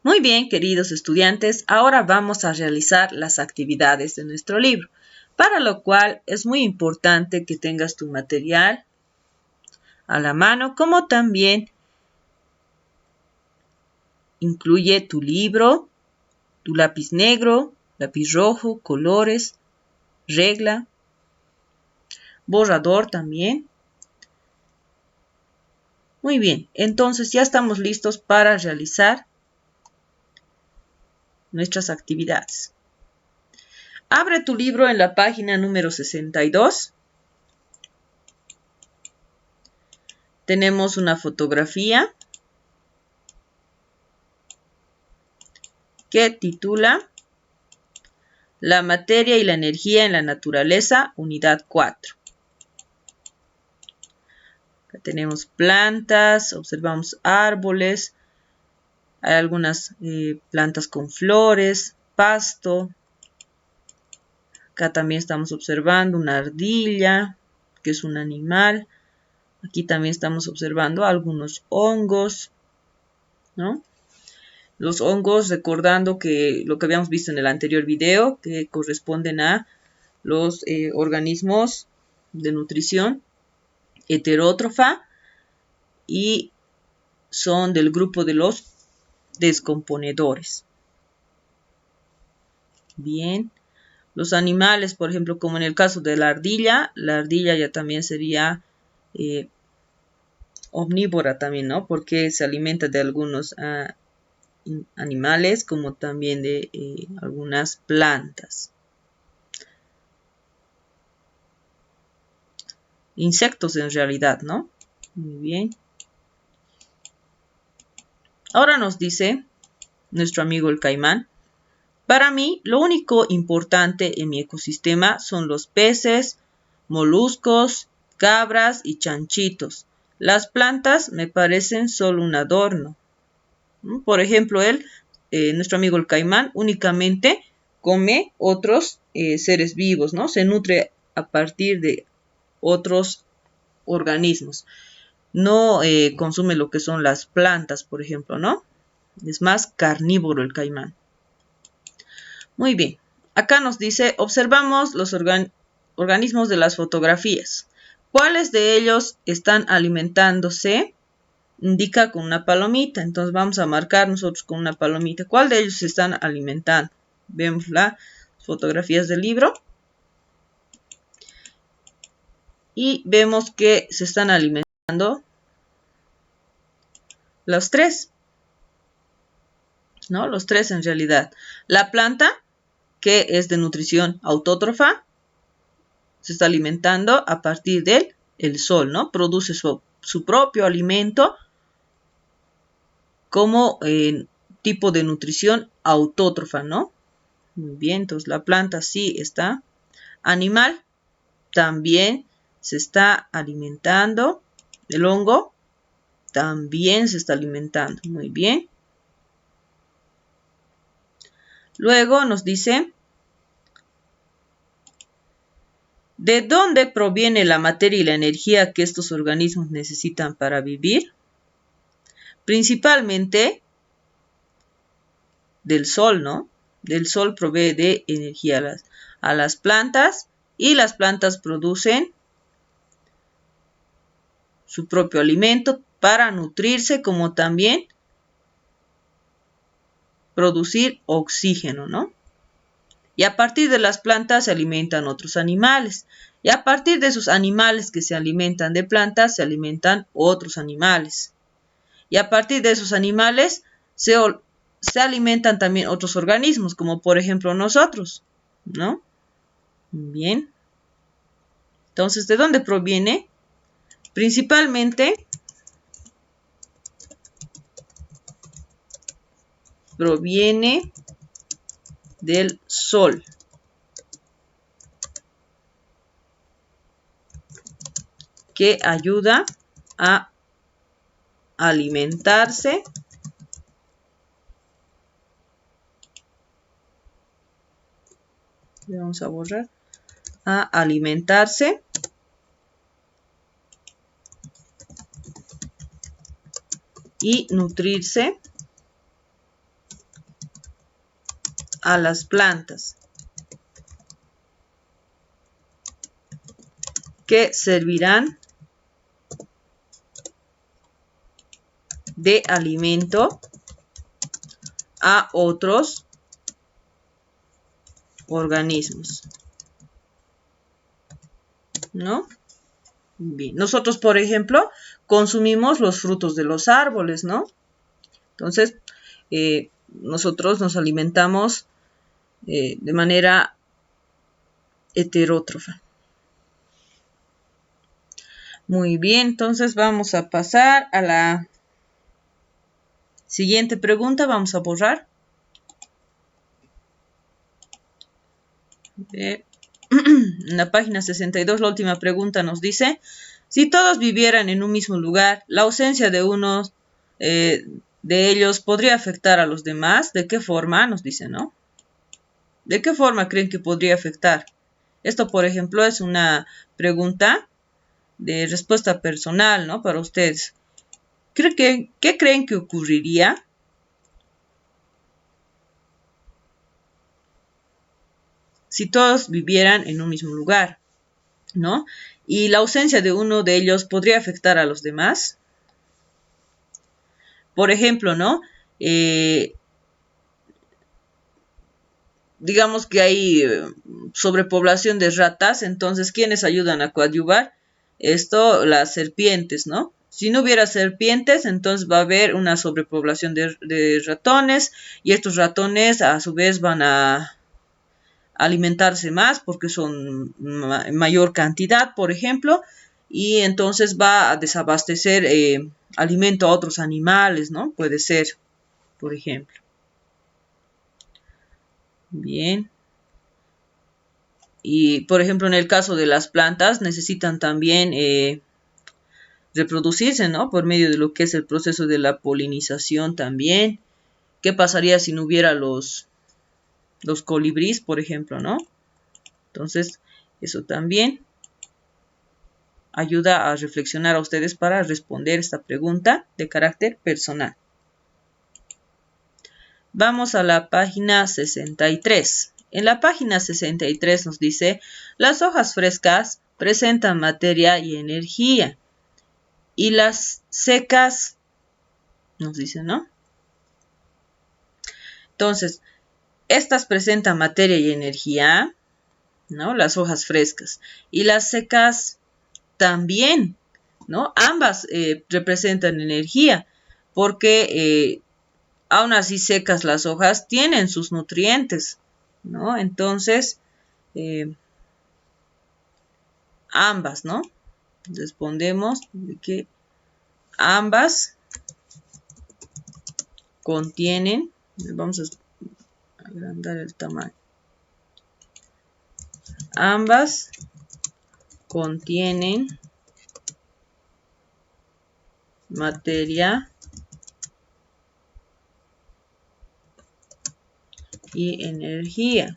Muy bien, queridos estudiantes, ahora vamos a realizar las actividades de nuestro libro, para lo cual es muy importante que tengas tu material a la mano, como también incluye tu libro, tu lápiz negro, lápiz rojo, colores, regla, borrador también. Muy bien, entonces ya estamos listos para realizar nuestras actividades. Abre tu libro en la página número 62. Tenemos una fotografía que titula La materia y la energía en la naturaleza, unidad 4. Acá tenemos plantas, observamos árboles, hay algunas plantas con flores, pasto. Acá también estamos observando una ardilla, que es un animal. Aquí también estamos observando algunos hongos, ¿no? Los hongos, recordando que lo que habíamos visto en el anterior video, que corresponden a los organismos de nutrición heterótrofa y son del grupo de los descomponedores. Bien, los animales, por ejemplo, como en el caso de la ardilla ya también sería omnívora también, ¿no? Porque se alimenta de algunos animales como también de algunas plantas. Insectos en realidad, ¿no? Muy bien. Ahora nos dice nuestro amigo el caimán: para mí, lo único importante en mi ecosistema son los peces, moluscos, cabras y chanchitos. Las plantas me parecen solo un adorno. Por ejemplo, nuestro amigo el caimán, únicamente come otros seres vivos, ¿no? Se nutre a partir de otros organismos. No consume lo que son las plantas, por ejemplo, ¿no? Es más carnívoro el caimán. Muy bien. Acá nos dice, observamos los organismos de las fotografías. ¿Cuáles de ellos están alimentándose? Indica con una palomita. Entonces vamos a marcar nosotros con una palomita. ¿Cuál de ellos se están alimentando? Vemos las fotografías del libro. Y vemos que se están alimentando los tres. ¿No? Los tres en realidad. La planta, que es de nutrición autótrofa, se está alimentando a partir del sol, ¿no? Produce su propio alimento como tipo de nutrición autótrofa, ¿no? Muy bien, entonces la planta sí está. Animal también se está alimentando. El hongo también se está alimentando. Muy bien. Luego nos dice, ¿de dónde proviene la materia y la energía que estos organismos necesitan para vivir? Principalmente del sol, ¿no? Del sol provee de energía a las plantas y las plantas producen su propio alimento para nutrirse, como también producir oxígeno, ¿no? Y a partir de las plantas se alimentan otros animales. Y a partir de esos animales que se alimentan de plantas, se alimentan otros animales. Y a partir de esos animales se alimentan también otros organismos, como por ejemplo nosotros, ¿no? Bien. Entonces, ¿de dónde proviene? Principalmente proviene del sol. Que ayuda a alimentarse vamos a borrar, a alimentarse y nutrirse a las plantas que servirán de alimento a otros organismos, ¿no? Bien. Nosotros, por ejemplo, consumimos los frutos de los árboles, ¿no? Entonces, nosotros nos alimentamos de manera heterótrofa. Muy bien, entonces vamos a pasar a la siguiente pregunta. Vamos a borrar. En la página 62, la última pregunta nos dice: si todos vivieran en un mismo lugar, la ausencia de uno de ellos podría afectar a los demás. ¿De qué forma? Nos dice, ¿no? ¿De qué forma creen que podría afectar? Esto, por ejemplo, es una pregunta de respuesta personal, ¿no? Para ustedes. ¿Qué creen que ocurriría si todos vivieran en un mismo lugar, ¿no? Y la ausencia de uno de ellos podría afectar a los demás. Por ejemplo, ¿no? Digamos que hay sobrepoblación de ratas, entonces, ¿quiénes ayudan a coadyuvar? Esto, las serpientes, ¿no? Si no hubiera serpientes, entonces va a haber una sobrepoblación de ratones, y estos ratones a su vez van a alimentarse más porque son mayor cantidad, por ejemplo, y entonces va a desabastecer alimento a otros animales, ¿no? Puede ser, por ejemplo. Bien. Y, por ejemplo, en el caso de las plantas, necesitan también reproducirse, ¿no? Por medio de lo que es el proceso de la polinización también. ¿Qué pasaría si no hubiera los colibríes, por ejemplo, ¿no? Entonces, eso también ayuda a reflexionar a ustedes para responder esta pregunta de carácter personal. Vamos a la página 63. En la página 63 nos dice: las hojas frescas presentan materia y energía, y las secas, nos dice, ¿no? Entonces, estas presentan materia y energía, ¿no? Las hojas frescas. Y las secas también, ¿no? Ambas representan energía, porque aún así secas las hojas tienen sus nutrientes, ¿no? Entonces, ambas, ¿no? Respondemos de que ambas contienen, vamos a agrandar el tamaño, ambas contienen materia y energía.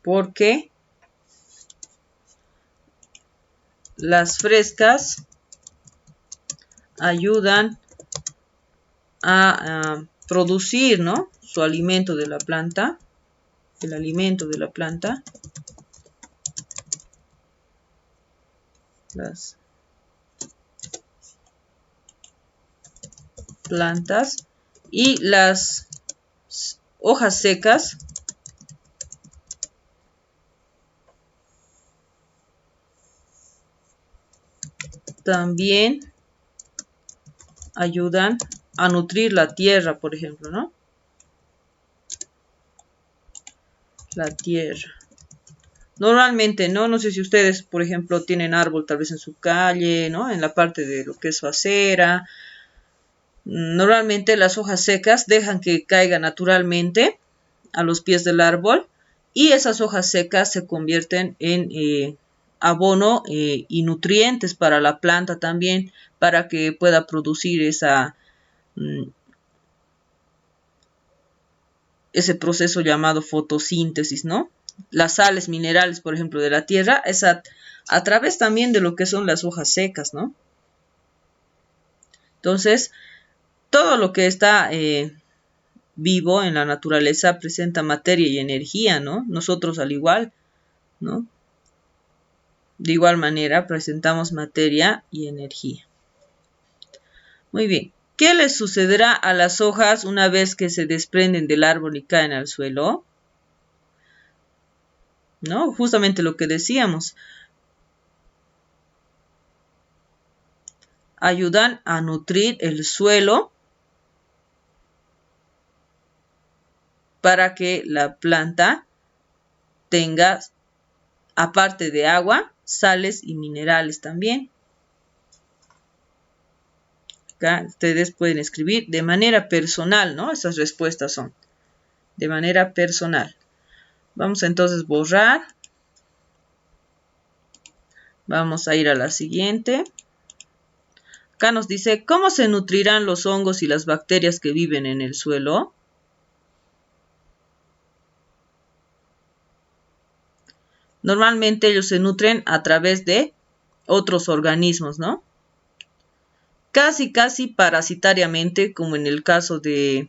Porque las frescas ayudan a producir, ¿no? Su alimento de la planta, el alimento de la planta. Las plantas, y las hojas secas también ayudan a nutrir la tierra, por ejemplo, ¿no? La tierra. Normalmente, ¿no? No sé si ustedes, por ejemplo, tienen árbol tal vez en su calle, ¿no? En la parte de lo que es su acera. Normalmente las hojas secas dejan que caiga naturalmente a los pies del árbol, y esas hojas secas se convierten en abono y nutrientes para la planta también, para que pueda producir ese proceso llamado fotosíntesis, ¿no? las sales minerales, por ejemplo, de la tierra, es a través también de lo que son las hojas secas, ¿no? Entonces, todo lo que está vivo en la naturaleza presenta materia y energía, ¿no? Nosotros al igual, ¿no? De igual manera presentamos materia y energía. Muy bien. ¿Qué les sucederá a las hojas una vez que se desprenden del árbol y caen al suelo? ¿No? Justamente lo que decíamos. Ayudan a nutrir el suelo para que la planta tenga, aparte de agua, sales y minerales también. Acá ustedes pueden escribir de manera personal, ¿no? Esas respuestas son de manera personal. Vamos a entonces borrar. Vamos a ir a la siguiente. Acá nos dice, ¿cómo se nutrirán los hongos y las bacterias que viven en el suelo? Normalmente ellos se nutren a través de otros organismos, ¿no? Casi parasitariamente, como en el caso de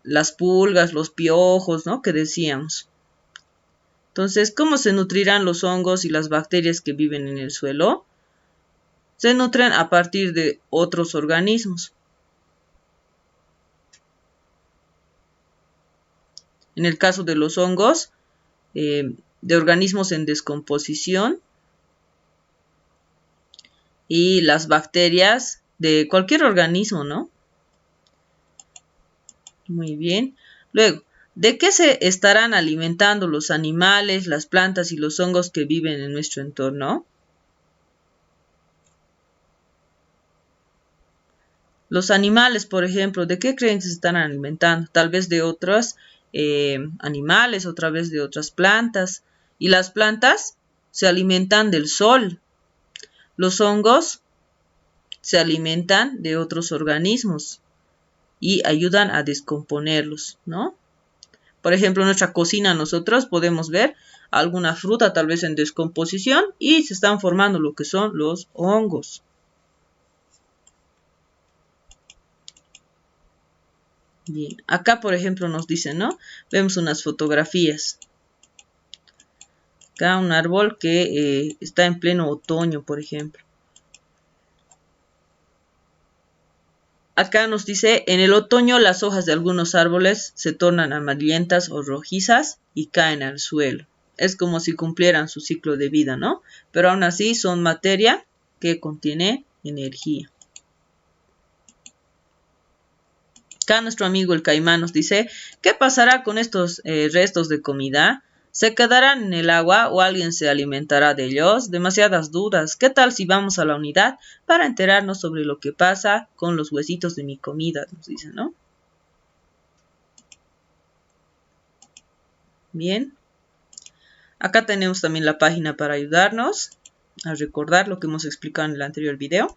las pulgas, los piojos, ¿no? Que decíamos. Entonces, ¿cómo se nutrirán los hongos y las bacterias que viven en el suelo? Se nutren a partir de otros organismos. En el caso de los hongos, de organismos en descomposición, y las bacterias de cualquier organismo, ¿no? Muy bien. Luego, ¿de qué se estarán alimentando los animales, las plantas y los hongos que viven en nuestro entorno? Los animales, por ejemplo, ¿de qué creen que se están alimentando? Tal vez de otros animales, otra vez de otras plantas. Y las plantas se alimentan del sol. Los hongos se alimentan de otros organismos y ayudan a descomponerlos, ¿no? Por ejemplo, en nuestra cocina nosotros podemos ver alguna fruta tal vez en descomposición y se están formando lo que son los hongos. Bien, acá por ejemplo nos dicen, ¿no? Vemos unas fotografías. Acá un árbol que está en pleno otoño, por ejemplo. Acá nos dice, en el otoño las hojas de algunos árboles se tornan amarillentas o rojizas y caen al suelo. Es como si cumplieran su ciclo de vida, ¿no? Pero aún así son materia que contiene energía. Acá nuestro amigo el caimán nos dice, ¿qué pasará con estos restos de comida? ¿Se quedarán en el agua o alguien se alimentará de ellos? Demasiadas dudas. ¿Qué tal si vamos a la unidad para enterarnos sobre lo que pasa con los huesitos de mi comida? Nos dice, ¿no? Bien. Acá tenemos también la página para ayudarnos a recordar lo que hemos explicado en el anterior video.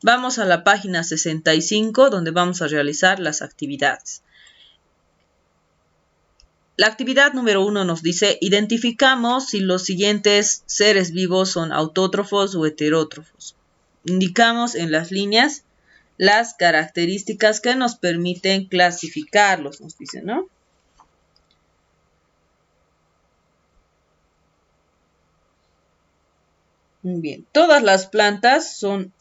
Vamos a la página 65 donde vamos a realizar las actividades. La actividad número 1 nos dice, identificamos si los siguientes seres vivos son autótrofos o heterótrofos. Indicamos en las líneas las características que nos permiten clasificarlos, nos dice, ¿no? Bien, todas las plantas son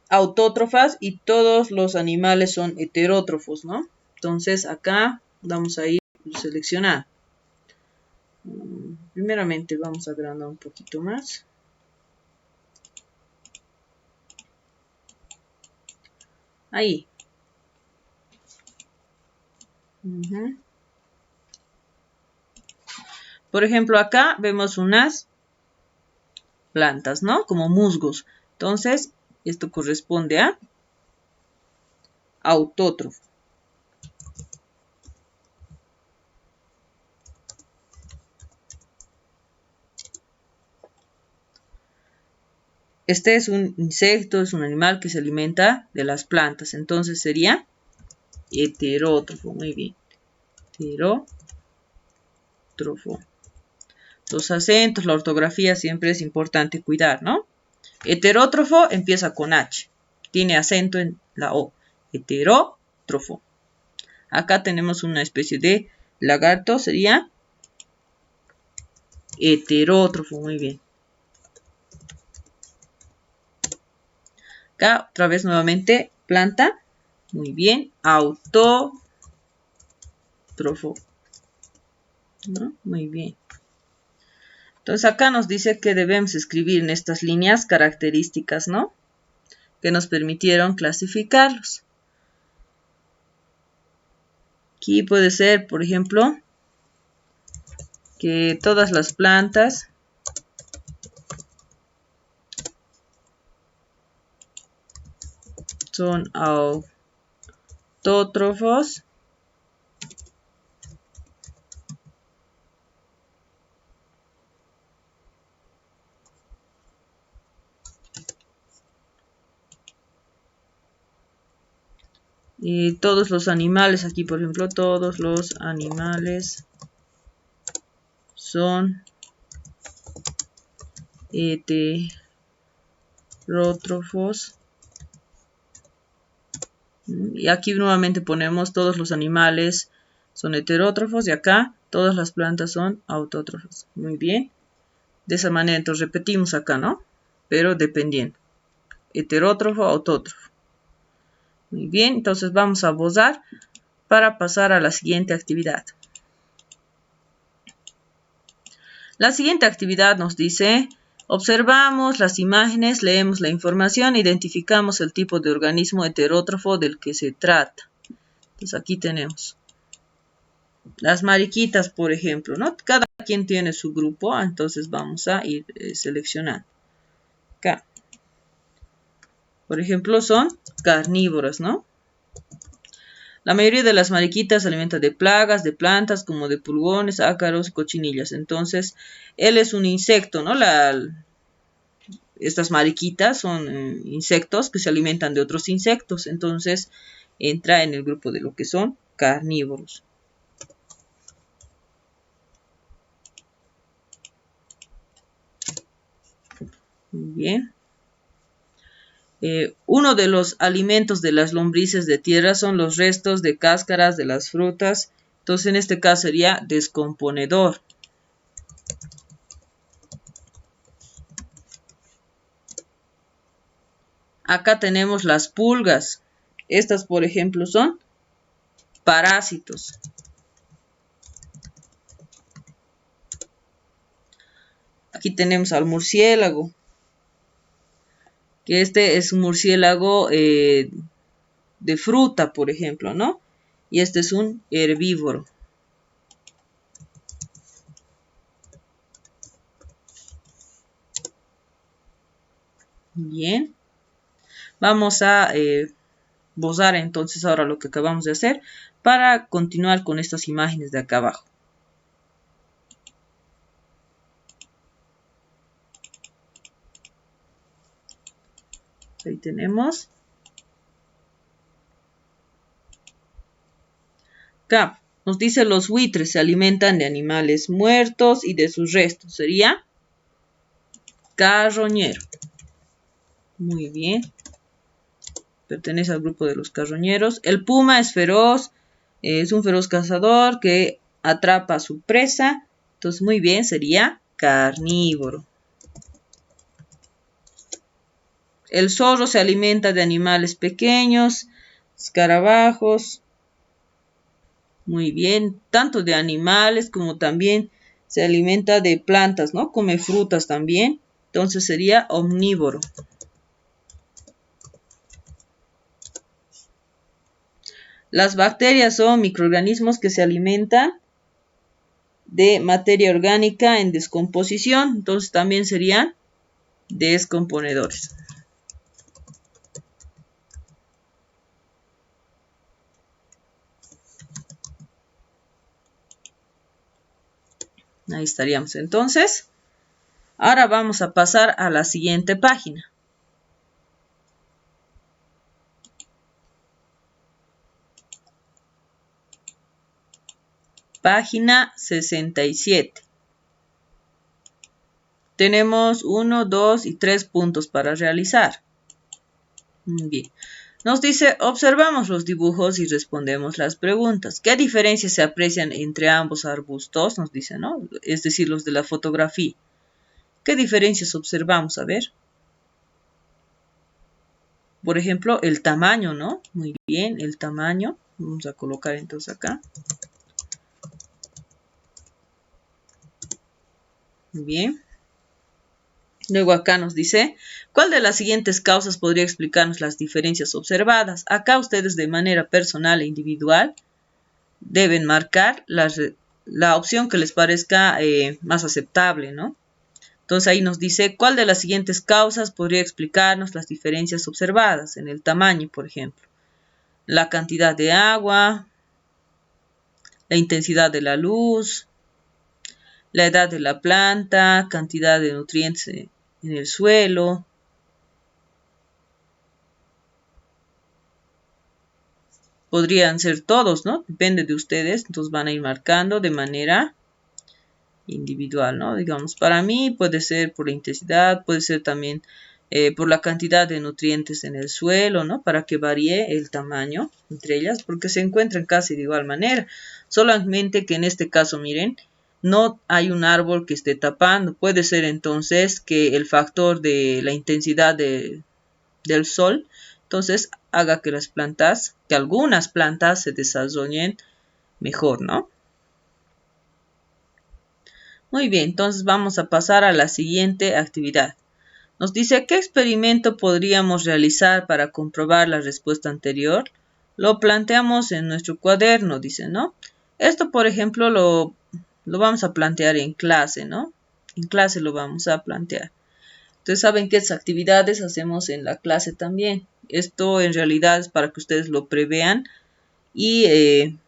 autótrofas y todos los animales son heterótrofos, ¿no? Entonces acá vamos a ir a seleccionar. Primeramente vamos a agrandar un poquito más. Ahí. Por ejemplo, acá vemos unas plantas, ¿no? Como musgos. Entonces, esto corresponde a autótrofo. Este es un insecto, es un animal que se alimenta de las plantas. Entonces sería heterótrofo. Muy bien. Heterótrofo. Los acentos, la ortografía siempre es importante cuidar, ¿no? Heterótrofo empieza con H. Tiene acento en la O. Heterótrofo. Acá tenemos una especie de lagarto, sería heterótrofo. Muy bien. Acá otra vez nuevamente planta. Muy bien. Autótrofo. ¿No? Muy bien. Entonces acá nos dice que debemos escribir en estas líneas características, ¿no? Que nos permitieron clasificarlos. Aquí puede ser, por ejemplo, que todas las plantas son autótrofos. Y todos los animales, aquí por ejemplo, todos los animales son heterótrofos. Y aquí nuevamente ponemos todos los animales son heterótrofos y acá todas las plantas son autótrofos. Muy bien. De esa manera entonces repetimos acá, ¿no? Pero dependiendo. Heterótrofo, autótrofo. Muy bien, entonces vamos a bozar para pasar a la siguiente actividad. La siguiente actividad nos dice, observamos las imágenes, leemos la información, identificamos el tipo de organismo heterótrofo del que se trata. Entonces aquí tenemos las mariquitas, por ejemplo, ¿no? Cada quien tiene su grupo, entonces vamos a ir seleccionando. Acá. Por ejemplo, son carnívoras, ¿no? La mayoría de las mariquitas se alimentan de plagas, de plantas, como de pulgones, ácaros y cochinillas. Entonces, él es un insecto, ¿no? Estas mariquitas son insectos que se alimentan de otros insectos. Entonces, entra en el grupo de lo que son carnívoros. Muy bien. Uno de los alimentos de las lombrices de tierra son los restos de cáscaras de las frutas. Entonces, en este caso sería descomponedor. Acá tenemos las pulgas. Estas, por ejemplo, son parásitos. Aquí tenemos al murciélago. Que este es un murciélago de fruta, por ejemplo, ¿no? Y este es un herbívoro. Bien. Vamos a bozar entonces ahora lo que acabamos de hacer para continuar con estas imágenes de acá abajo. Ahí tenemos. Acá nos dice los buitres se alimentan de animales muertos y de sus restos. Sería carroñero. Muy bien. Pertenece al grupo de los carroñeros. El puma es feroz. Es un feroz cazador que atrapa a su presa. Entonces, muy bien, sería carnívoro. El zorro se alimenta de animales pequeños, escarabajos. Muy bien, tanto de animales como también se alimenta de plantas, ¿no? Come frutas también. Entonces sería omnívoro. Las bacterias son microorganismos que se alimentan de materia orgánica en descomposición. Entonces también serían descomponedores. Ahí estaríamos entonces. Ahora vamos a pasar a la siguiente página. Página 67. Tenemos 1, 2 y 3 puntos para realizar. Muy bien. Nos dice, observamos los dibujos y respondemos las preguntas. ¿Qué diferencias se aprecian entre ambos arbustos? Nos dice, ¿no? Es decir, los de la fotografía. ¿Qué diferencias observamos? A ver. Por ejemplo, el tamaño, ¿no? Muy bien, el tamaño. Vamos a colocar entonces acá. Muy bien. Luego acá nos dice, ¿cuál de las siguientes causas podría explicarnos las diferencias observadas? Acá ustedes de manera personal e individual deben marcar la opción que les parezca más aceptable, ¿no? Entonces ahí nos dice, ¿cuál de las siguientes causas podría explicarnos las diferencias observadas? En el tamaño, por ejemplo. La cantidad de agua, la intensidad de la luz, la edad de la planta, cantidad de nutrientes en el suelo. Podrían ser todos, ¿no? Depende de ustedes, entonces van a ir marcando de manera individual, ¿no? Digamos, para mí puede ser por la intensidad, puede ser también por la cantidad de nutrientes en el suelo, ¿no? Para que varíe el tamaño entre ellas, porque se encuentran casi de igual manera. Solamente que en este caso, miren, no hay un árbol que esté tapando. Puede ser entonces que el factor de la intensidad del sol, entonces haga que que algunas plantas se desarrollen mejor, ¿no? Muy bien, entonces vamos a pasar a la siguiente actividad. Nos dice, ¿qué experimento podríamos realizar para comprobar la respuesta anterior? Lo planteamos en nuestro cuaderno, dice, ¿no? Esto, por ejemplo, lo vamos a plantear en clase, ¿no? En clase lo vamos a plantear. Entonces, saben que esas actividades hacemos en la clase también. Esto en realidad es para que ustedes lo prevean y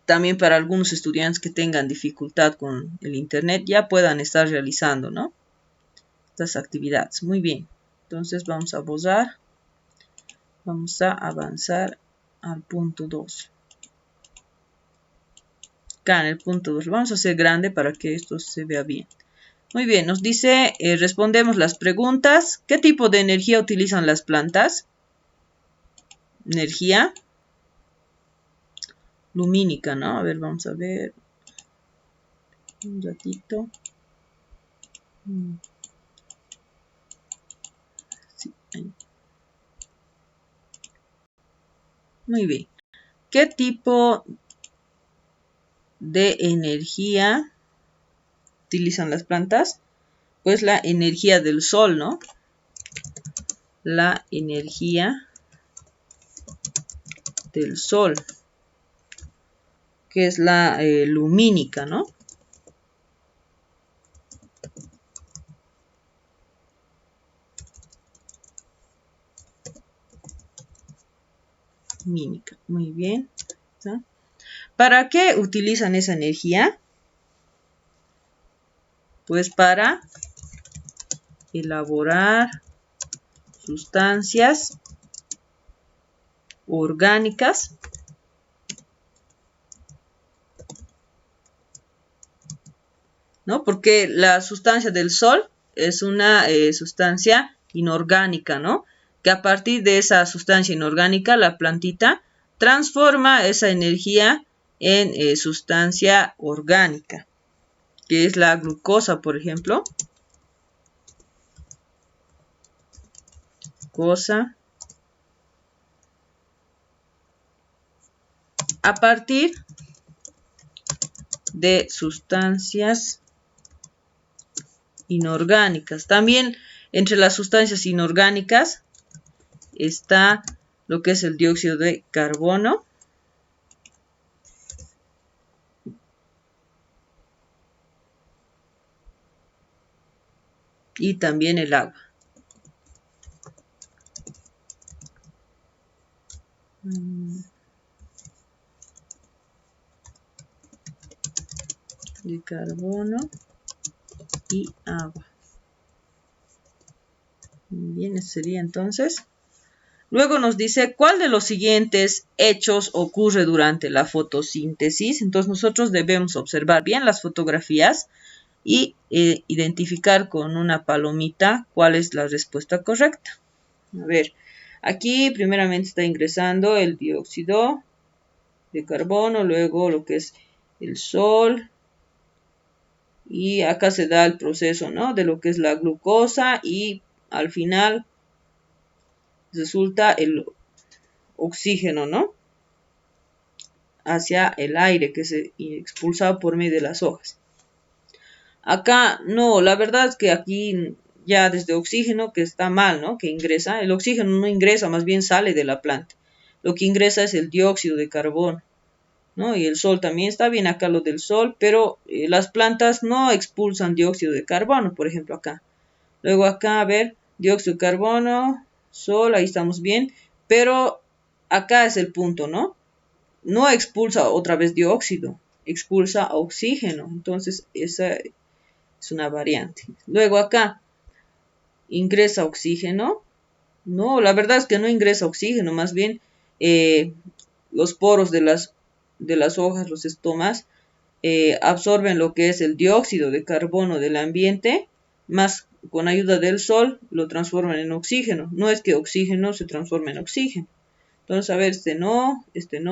también para algunos estudiantes que tengan dificultad con el internet ya puedan estar realizando, ¿no? Estas actividades. Muy bien. Entonces vamos a borrar. Vamos a avanzar al punto 2. Acá en el punto 2 lo vamos a hacer grande para que esto se vea bien. Muy bien, nos dice, respondemos las preguntas. ¿Qué tipo de energía utilizan las plantas? Energía lumínica, ¿no? A ver, vamos a ver. Un ratito. Sí, ahí. Muy bien. ¿Qué tipo de energía utilizan las plantas? Pues la energía del sol, ¿no? La energía del sol, que es la lumínica, ¿no? Lumínica, muy bien. ¿Sí? ¿Para qué utilizan esa energía? Pues para elaborar sustancias orgánicas ¿no? Porque la sustancia del sol es una sustancia inorgánica, ¿no? Que a partir de esa sustancia inorgánica, la plantita transforma esa energía en sustancia orgánica, que es la glucosa, por ejemplo. Glucosa. A partir de sustancias inorgánicas. También entre las sustancias inorgánicas está lo que es el dióxido de carbono. Y también el agua. De carbono y agua. Muy bien, ese sería entonces. Luego nos dice cuál de los siguientes hechos ocurre durante la fotosíntesis. Entonces nosotros debemos observar bien las fotografías y identificar con una palomita cuál es la respuesta correcta. A ver, aquí primeramente está ingresando el dióxido de carbono, luego lo que es el sol, y acá se da el proceso, ¿no?, de lo que es la glucosa, y al final resulta el oxígeno, ¿no?, hacia el aire que se expulsa por medio de las hojas. Acá no, la verdad es que aquí ya desde oxígeno, que está mal, ¿no?, que ingresa. El oxígeno no ingresa, más bien sale de la planta. Lo que ingresa es el dióxido de carbono, ¿no? Y el sol también está bien acá lo del sol, pero las plantas no expulsan dióxido de carbono, por ejemplo acá. Luego acá, a ver, dióxido de carbono, sol, ahí estamos bien, pero acá es el punto, ¿no? No expulsa otra vez dióxido, expulsa oxígeno. Entonces esa es una variante. Luego acá, ingresa oxígeno. No, la verdad es que no ingresa oxígeno, más bien los poros de las hojas, los estomas, absorben lo que es el dióxido de carbono del ambiente, más con ayuda del sol lo transforman en oxígeno. No es que oxígeno se transforme en oxígeno. Entonces, a ver, este no, este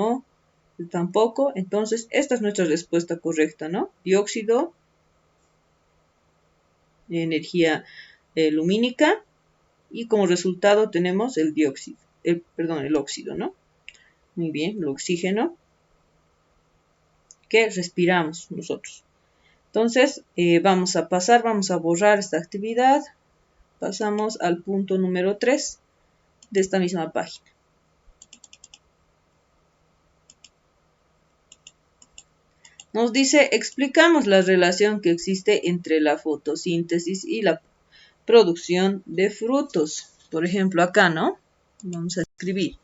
tampoco. Entonces, esta es nuestra respuesta correcta, ¿no? Dióxido, energía lumínica, y como resultado tenemos el dióxido, el óxido, ¿no? Muy bien, el oxígeno que respiramos nosotros. Entonces, vamos a borrar esta actividad. Pasamos al punto número 3 de esta misma página. Nos dice, explicamos la relación que existe entre la fotosíntesis y la producción de frutos. Por ejemplo, acá, ¿no? Vamos a escribir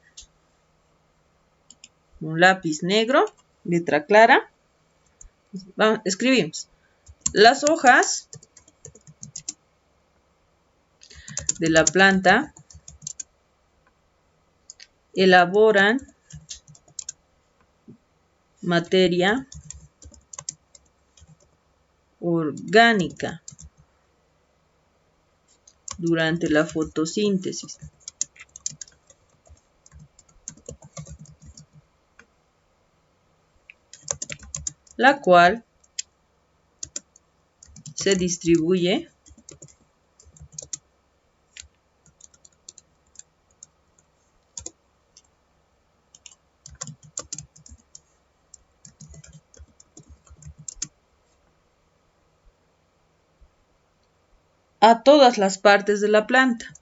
un lápiz negro, letra clara. Escribimos. Las hojas de la planta elaboran materia orgánica durante la fotosíntesis. La cual se distribuye a todas las partes de la planta,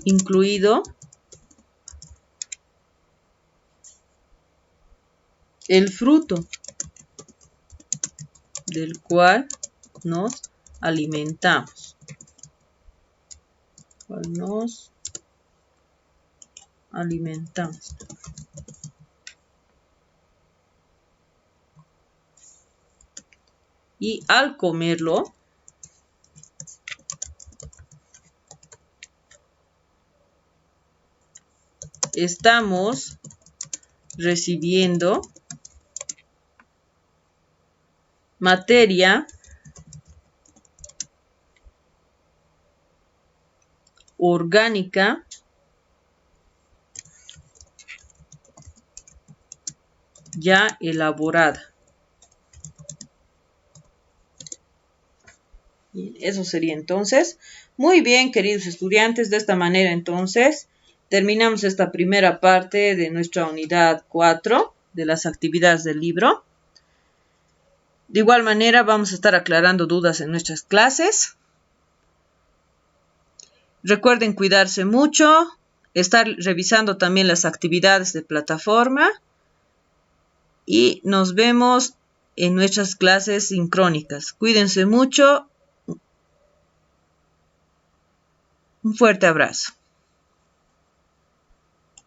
incluido el fruto del cual nos alimentamos. Y al comerlo, estamos recibiendo materia orgánica ya elaborada. Eso sería entonces. Muy bien, queridos estudiantes, de esta manera entonces terminamos esta primera parte de nuestra unidad 4 de las actividades del libro. De igual manera vamos a estar aclarando dudas en nuestras clases. Recuerden cuidarse mucho, estar revisando también las actividades de plataforma y nos vemos en nuestras clases sincrónicas. Cuídense mucho. Un fuerte abrazo.